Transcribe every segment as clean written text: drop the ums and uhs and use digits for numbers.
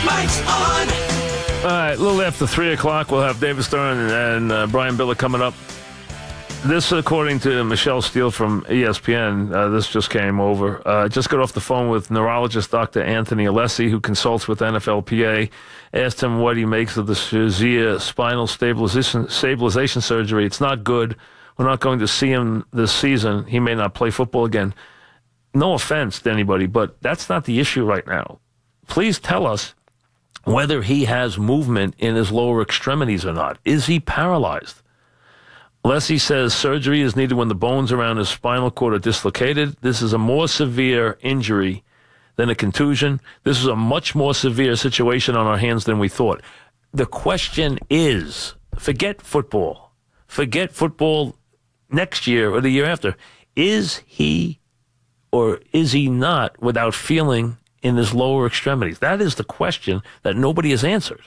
Mike's on. All right, a little after 3 o'clock, we'll have David Stern and Brian Biller coming up. This, according to Michelle Steele from ESPN, this just came over. Just got off the phone with neurologist Dr. Anthony Alessi, who consults with NFLPA. Asked him what he makes of the Shazier spinal stabilization surgery. It's not good. We're not going to see him this season. He may not play football again. No offense to anybody, but that's not the issue right now. Please tell us whether he has movement in his lower extremities or not. Is he paralyzed? Alessi says surgery is needed when the bones around his spinal cord are dislocated. This is a more severe injury than a contusion. This is a much more severe situation on our hands than we thought. The question is, forget football next year or the year after. Is he or is he not without feeling in his lower extremities? That is the question that nobody has answered.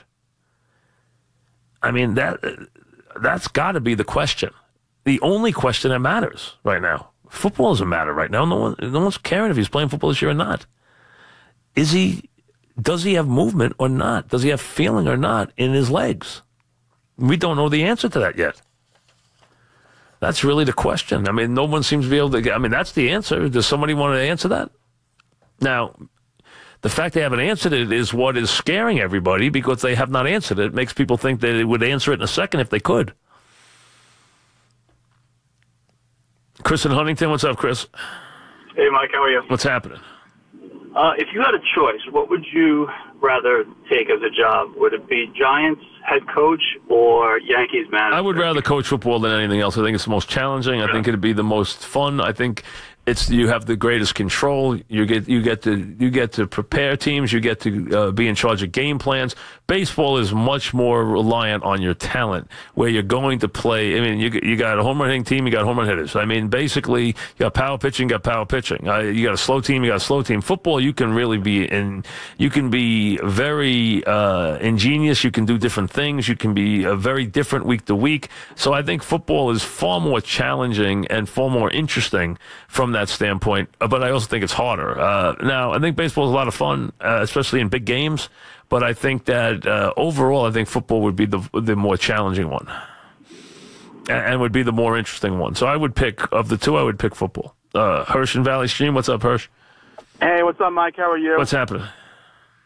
I mean, that's got to be the question. The only question that matters right now. Football doesn't matter right now. No one's caring if he's playing football this year or not. Does he have movement or not? Does he have feeling or not in his legs? We don't know the answer to that yet. That's really the question. I mean, no one seems to be able to. I mean, that's the answer. Does somebody want to answer that? Now, the fact they haven't answered it is what is scaring everybody, because they have not answered it. It makes people think that they would answer it in a second if they could. Chris in Huntington, what's up, Chris? Hey, Mike, how are you? What's happening? If you had a choice, what would you rather take as a job? Would it be Giants head coach or Yankees manager? I would rather coach football than anything else. I think it's the most challenging. I think it'd be the most fun. I think you have the greatest control. You get to prepare teams. You get to be in charge of game plans. Baseball is much more reliant on your talent, where you're going to play. I mean, you got a home run hitting team. You got home run hitters. I mean, basically, you got power pitching. You got power pitching. You got a slow team. You got a slow team. Football, you can really be in. You can be very ingenious. You can do different things. You can be very different week to week. So I think football is far more challenging and far more interesting from that standpoint. But I also think it's harder. Now, I think baseball is a lot of fun, especially in big games. But I think that overall, I think football would be the more challenging one, and would be the more interesting one. So I would pick, of the two, I would pick football. Hirsch and Valley Stream, what's up, Hirsch? Hey, what's up, Mike? How are you? What's happening?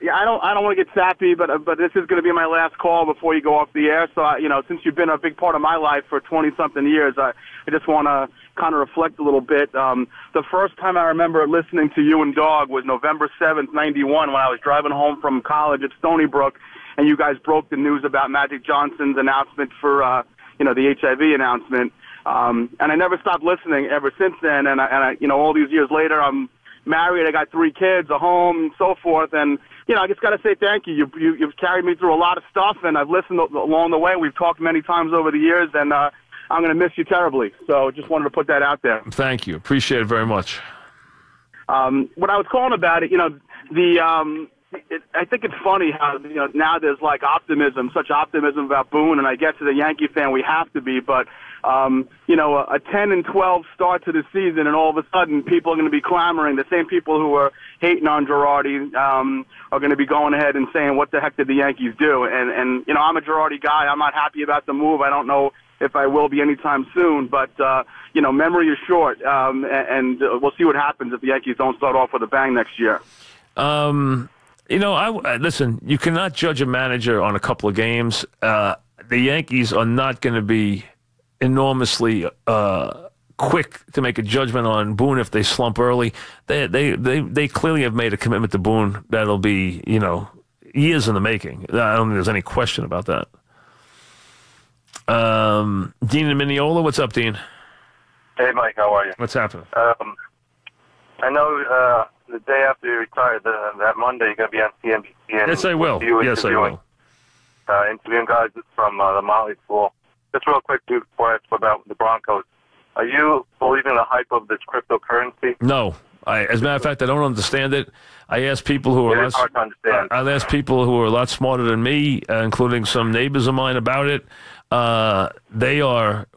Yeah, I don't want to get sappy, but this is going to be my last call before you go off the air. So, since you've been a big part of my life for 20-something years, I just want to kind of reflect a little bit. The first time I remember listening to you and Dog was November 7th, 91, when I was driving home from college at Stony Brook, and you guys broke the news about Magic Johnson's announcement for, the HIV announcement. And I never stopped listening ever since then. And I all these years later, I'm married, I got 3 kids, a home, and so forth. And, I just got to say thank you. You've carried me through a lot of stuff, and I've listened along the way. We've talked many times over the years, and I'm going to miss you terribly. So just wanted to put that out there. Thank you. Appreciate it very much. What I was calling about it, I think it's funny how, now there's like such optimism about Boone, and I guess as a Yankee fan we have to be, but a 10-12 start to the season, and all of a sudden people are going to be clamoring. The same people who were hating on Girardi are going to be going ahead and saying, what the heck did the Yankees do? And I'm a Girardi guy. I'm not happy about the move. I don't know if I will be anytime soon, but, memory is short, and we'll see what happens if the Yankees don't start off with a bang next year. Listen, you cannot judge a manager on a couple of games. The Yankees are not going to be enormously quick to make a judgment on Boone if they slump early. They clearly have made a commitment to Boone that'll be, years in the making. I don't think there's any question about that. Dean in Mineola, what's up, Dean? Hey, Mike, how are you? What's happening? I know the day after you retire, that Monday, you're going to be on CNBC. And yes, I will. Yes, I will. Interviewing guys from the Motley School. Just real quick, before I ask about the Broncos, are you believing the hype of this cryptocurrency? No. As a matter of fact, I don't understand it. I asked people who are hard to understand. I've asked people who are a lot smarter than me, including some neighbors of mine, about it. They are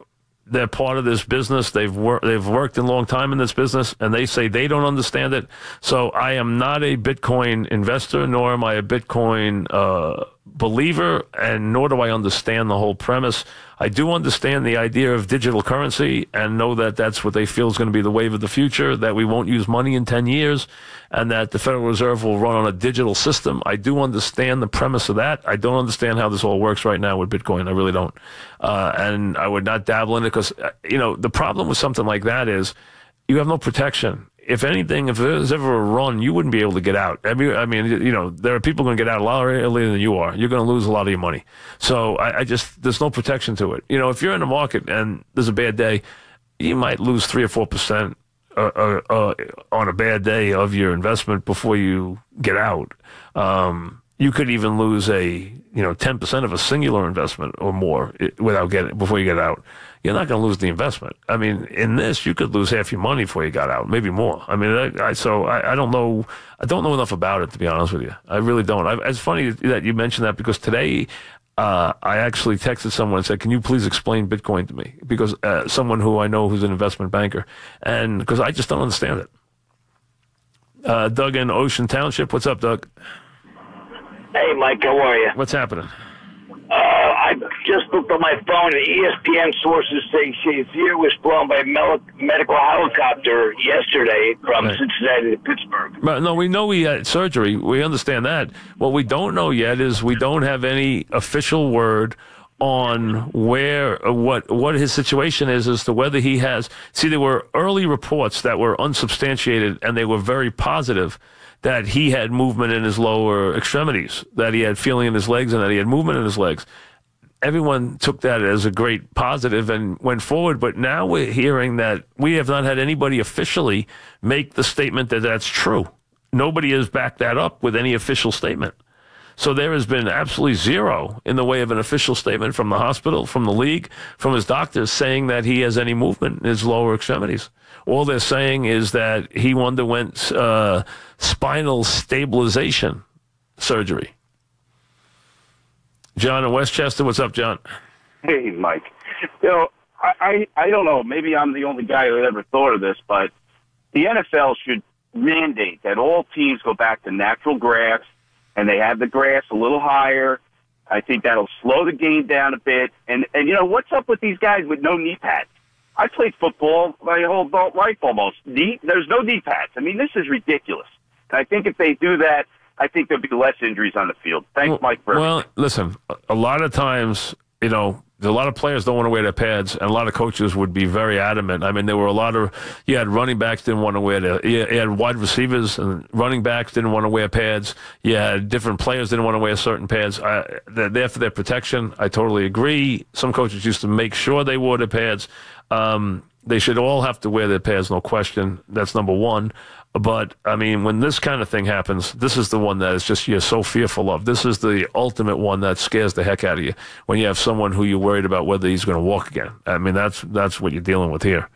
they're part of this business. They've worked a long time in this business, and they say they don't understand it. So I am not a Bitcoin investor, nor am I a Bitcoin believer, and nor do I understand the whole premise. I do understand the idea of digital currency and know that that's what they feel is going to be the wave of the future, that we won't use money in 10 years and that the Federal Reserve will run on a digital system. I do understand the premise of that. I don't understand how this all works right now with Bitcoin. I really don't. And I would not dabble in it because, the problem with something like that is you have no protection. If anything, if there's ever a run, you wouldn't be able to get out. I mean, there are people going to get out a lot earlier than you are. You're going to lose a lot of your money. So there's no protection to it. If you're in the market and there's a bad day, you might lose 3 or 4% on a bad day of your investment before you get out. You could even lose 10% of a singular investment or more before you get out. You're not going to lose the investment. I mean, in this, you could lose half your money before you got out, maybe more. I mean, I don't know. I don't know enough about it, to be honest with you. I really don't. It's funny that you mentioned that because today I actually texted someone and said, "Can you please explain Bitcoin to me?" Because someone who I know who's an investment banker, and because I just don't understand it. Doug in Ocean Township, what's up, Doug? Hey, Mike, how are you? What's happening? I just looked on my phone, and ESPN sources say Shazier was flown by a medical helicopter yesterday from Cincinnati to Pittsburgh. But no, we know he had surgery. We understand that. What we don't know yet is we don't have any official word on what his situation is as to whether he has. See, there were early reports that were unsubstantiated, and they were very positive that he had movement in his lower extremities, that he had feeling in his legs, and that he had movement in his legs. Everyone took that as a great positive and went forward, but now we're hearing that we have not had anybody officially make the statement that that's true. Nobody has backed that up with any official statement. So there has been absolutely zero in the way of an official statement from the hospital, from the league, from his doctors saying that he has any movement in his lower extremities. All they're saying is that he underwent spinal stabilization surgery. John in Westchester, what's up, John? Hey, Mike. I don't know. Maybe I'm the only guy who ever thought of this, but the NFL should mandate that all teams go back to natural grass, and they have the grass a little higher. I think that'll slow the game down a bit. And what's up with these guys with no knee pads? I played football my whole adult life almost. There's no knee pads. I mean, this is ridiculous. And I think if they do that, I think there'll be less injuries on the field. Thanks, Mike. Well, listen, a lot of times, a lot of players don't want to wear their pads, and a lot of coaches would be very adamant. I mean, there were you had running backs didn't want to wear you had wide receivers and running backs didn't want to wear pads. You had different players didn't want to wear certain pads. They're there for their protection. I totally agree. Some coaches used to make sure they wore their pads. They should all have to wear their pads, no question. That's number one. But, I mean, when this kind of thing happens, this is the one that is just you're so fearful of. This is the ultimate one that scares the heck out of you when you have someone who you're worried about whether he's going to walk again. I mean, that's what you're dealing with here.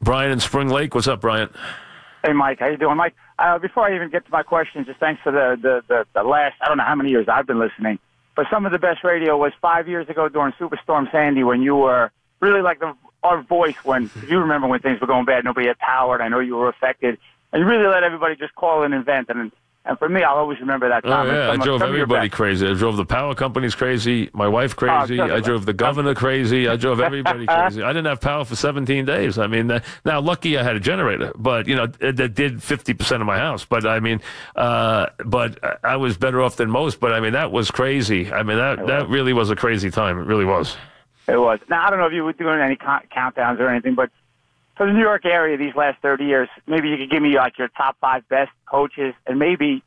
Brian in Spring Lake. What's up, Brian? Hey, Mike. How you doing, Mike? Before I even get to my question, just thanks for the last, I don't know how many years I've been listening, but some of the best radio was 5 years ago during Superstorm Sandy when you were really like our voice when, if you remember when things were going bad, nobody had power, and I know you were affected. And you really let everybody just call in and vent. And for me, I'll always remember that time. Oh, yeah. I drove everybody crazy. I drove the power companies crazy, my wife crazy. I drove the governor crazy. I drove everybody crazy. I didn't have power for 17 days. I mean, now, lucky I had a generator, but, that did 50% of my house. But, I mean, but I was better off than most. But, I mean, that was crazy. I mean, that really was a crazy time. It really was. It was. Now, I don't know if you were doing any countdowns or anything, but for the New York area these last 30 years, maybe you could give me like your top 5 best coaches, and maybe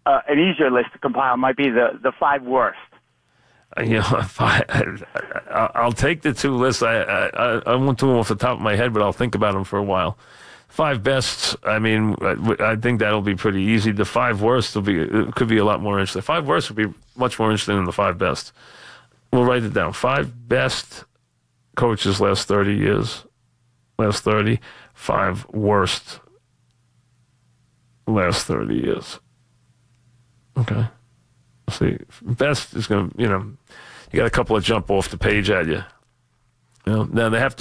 an easier list to compile might be the 5 worst. I'll take the 2 lists. I won't do them off the top of my head, but I'll think about them for a while. 5 bests, I mean, I think that'll be pretty easy. The 5 worst could be a lot more interesting. 5 worst would be much more interesting than the 5 best. We'll write it down. 5 best coaches last 30 years. Last 30, 5 worst last 30 years. Okay. Let's see. Best is going to, you got a couple of jump off the page at you. Now they have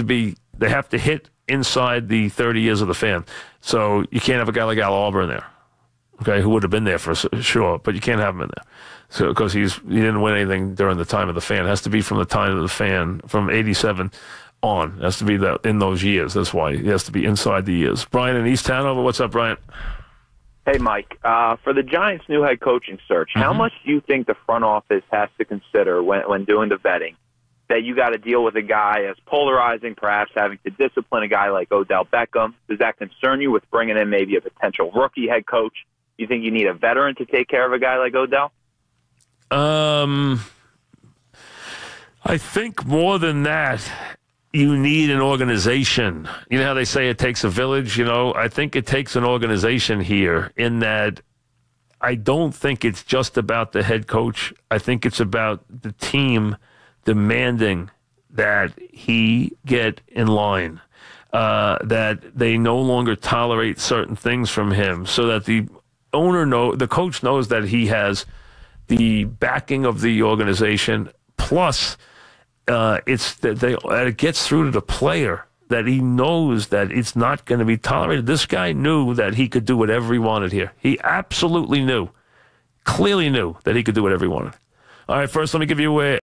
to hit inside the 30 years of the fan. So you can't have a guy like Al Arbor in there, okay, who would have been there for sure, but you can't have him in there. So because he didn't win anything during the time of the fan. It has to be from the time of the fan, from 87 on. It has to be in those years. That's why he has to be inside the years. Brian in East Hanover. What's up, Brian? Hey, Mike. For the Giants' new head coaching search, how much do you think the front office has to consider when doing the vetting? That you got to deal with a guy as polarizing, perhaps having to discipline a guy like Odell Beckham? Does that concern you with bringing in maybe a potential rookie head coach? You think you need a veteran to take care of a guy like Odell? I think more than that, you need an organization. You know how they say it takes a village? I think it takes an organization here, in that I don't think it's just about the head coach. I think it's about the team demanding that he get in line, that they no longer tolerate certain things from him, so that the coach knows that he has the backing of the organization, plus it gets through to the player that he knows that it's not going to be tolerated. This guy knew that he could do whatever he wanted here. He absolutely knew, clearly knew that he could do whatever he wanted. All right, first let me give you